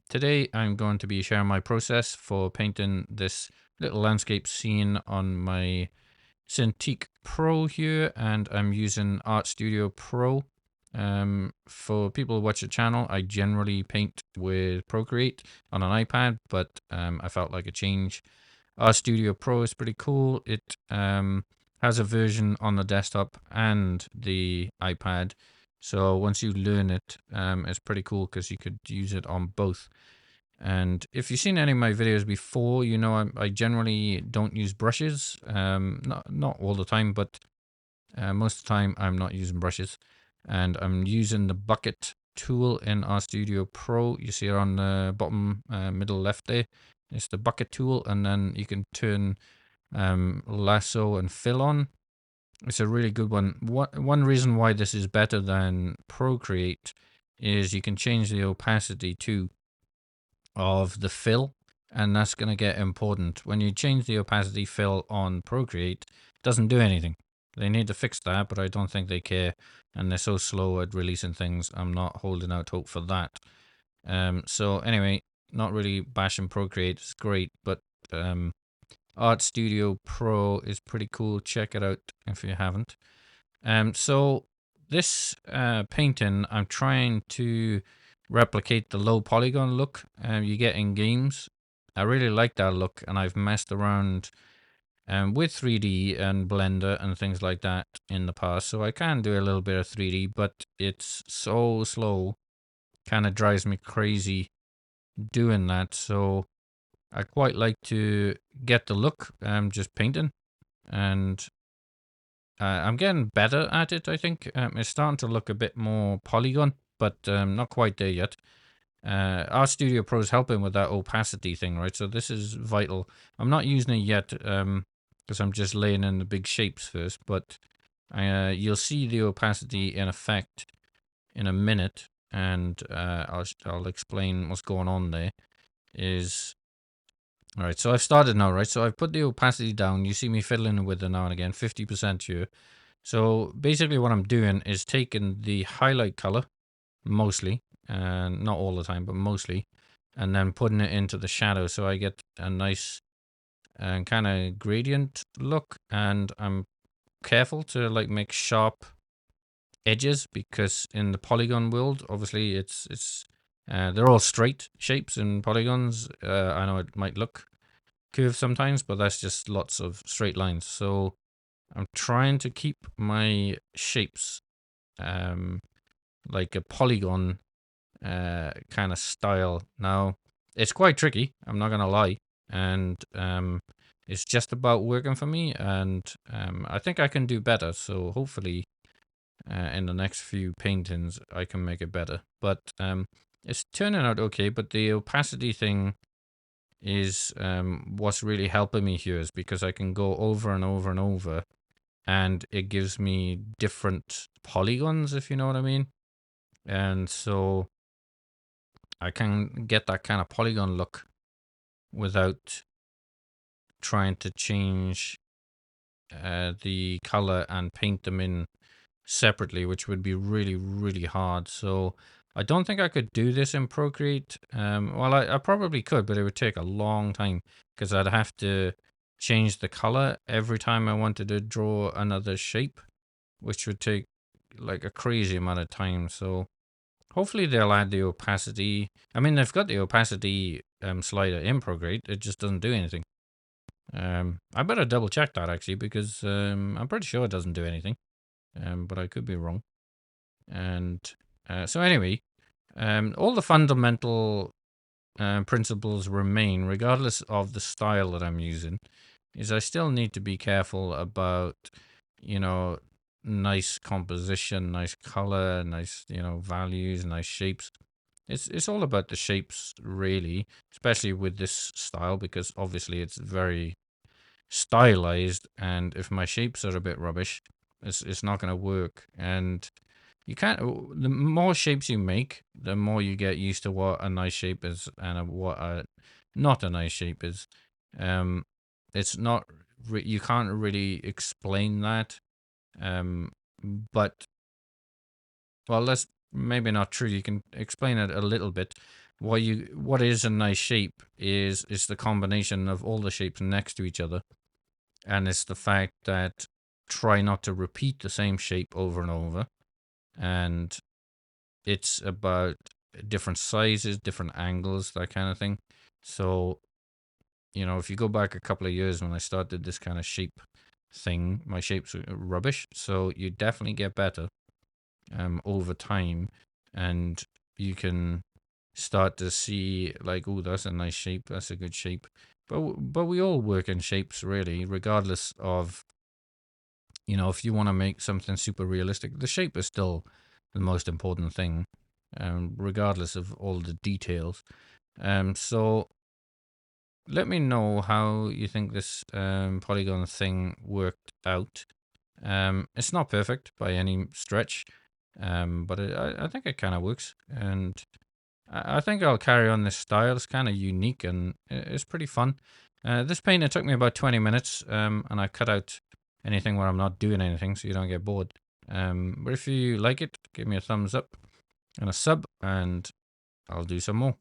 Today I'm going to be sharing my process for painting this little landscape scene on my Cintiq Pro here, and I'm using Art Studio Pro. For people who watch the channel, I generally paint with Procreate on an iPad, but I felt like a change. Art Studio Pro is pretty cool. It has a version on the desktop and the iPad. So once you learn it, it's pretty cool because you could use it on both. And if you've seen any of my videos before, you know I generally don't use brushes. Not all the time, but most of the time I'm not using brushes. And I'm using the bucket tool in RStudio Pro. You see it on the bottom middle left there. It's the bucket tool, and then you can turn lasso and fill on. It's a really good one. One reason why this is better than Procreate is you can change the opacity too of the fill, and that's going to get important. When you change the opacity fill on Procreate, it doesn't do anything. They need to fix that, but I don't think they care, and they're so slow at releasing things. I'm not holding out hope for that. So anyway, not really bashing Procreate. It's great, but Art Studio Pro is pretty cool. Check it out if you haven't. So this painting, I'm trying to replicate the low polygon look you get in games. I really like that look, and I've messed around with 3D and Blender and things like that in the past, so I can do a little bit of 3D, but it's so slow, kind of drives me crazy doing that. So I quite like to get the look just painting, and I'm getting better at it, I think. It's starting to look a bit more polygon, but not quite there yet. RStudio Pro is helping with that opacity thing, right? So this is vital. I'm not using it yet because I'm just laying in the big shapes first, but you'll see the opacity in effect in a minute, and I'll explain what's going on there. All right, so I've started now, right? So I've put the opacity down. You see me fiddling with it now and again, 50% here. So basically what I'm doing is taking the highlight color, mostly, and not all the time, but mostly, and then putting it into the shadow. So I get a nice kind of gradient look, and I'm careful to like make sharp edges because in the polygon world, obviously it's they're all straight shapes and polygons. I know it might look curved sometimes, but that's just lots of straight lines. So I'm trying to keep my shapes like a polygon kind of style. Now, it's quite tricky, I'm not gonna lie, and it's just about working for me, and I think I can do better. So hopefully, in the next few paintings, I can make it better. But it's turning out okay. But the opacity thing is what's really helping me here, is because I can go over and over and over, and it gives me different polygons, if you know what I mean. And so I can get that kind of polygon look without trying to change the color and paint them in separately, which would be really, really hard. So I don't think I could do this in Procreate. Well, I probably could, but it would take a long time because I'd have to change the color every time I wanted to draw another shape, which would take like a crazy amount of time. So hopefully they'll add the opacity. I mean, they've got the opacity slider in Procreate. It just doesn't do anything. I better double check that actually, because I'm pretty sure it doesn't do anything. But I could be wrong. And so anyway, all the fundamental principles remain regardless of the style that I'm using. Is I still need to be careful about, you know, nice composition, nice color, nice, values, nice shapes. It's all about the shapes really, especially with this style, because obviously it's very stylized, and if my shapes are a bit rubbish, it's not going to work. And you can't. The more shapes you make, the more you get used to what a nice shape is and what a not a nice shape is. Um, it's not. You can't really explain that. Um, but well, that's maybe not true. You can explain it a little bit, what is a nice shape is the combination of all the shapes next to each other, and it's the fact that try not to repeat the same shape over and over, and it's about different sizes, different angles, that kind of thing. So, if you go back a couple of years when I started this kind of shape thing, my shapes were rubbish. So you definitely get better over time, and you can start to see like, oh, that's a nice shape, that's a good shape. But we all work in shapes really, regardless of if you want to make something super realistic, the shape is still the most important thing, regardless of all the details. So let me know how you think this polygon thing worked out. It's not perfect by any stretch, but I think it kind of works, and I think I'll carry on this style. It's kind of unique and it's pretty fun. This painting took me about 20 minutes, and I cut out anything where I'm not doing anything so you don't get bored. But if you like it, give me a thumbs up and a sub, and I'll do some more.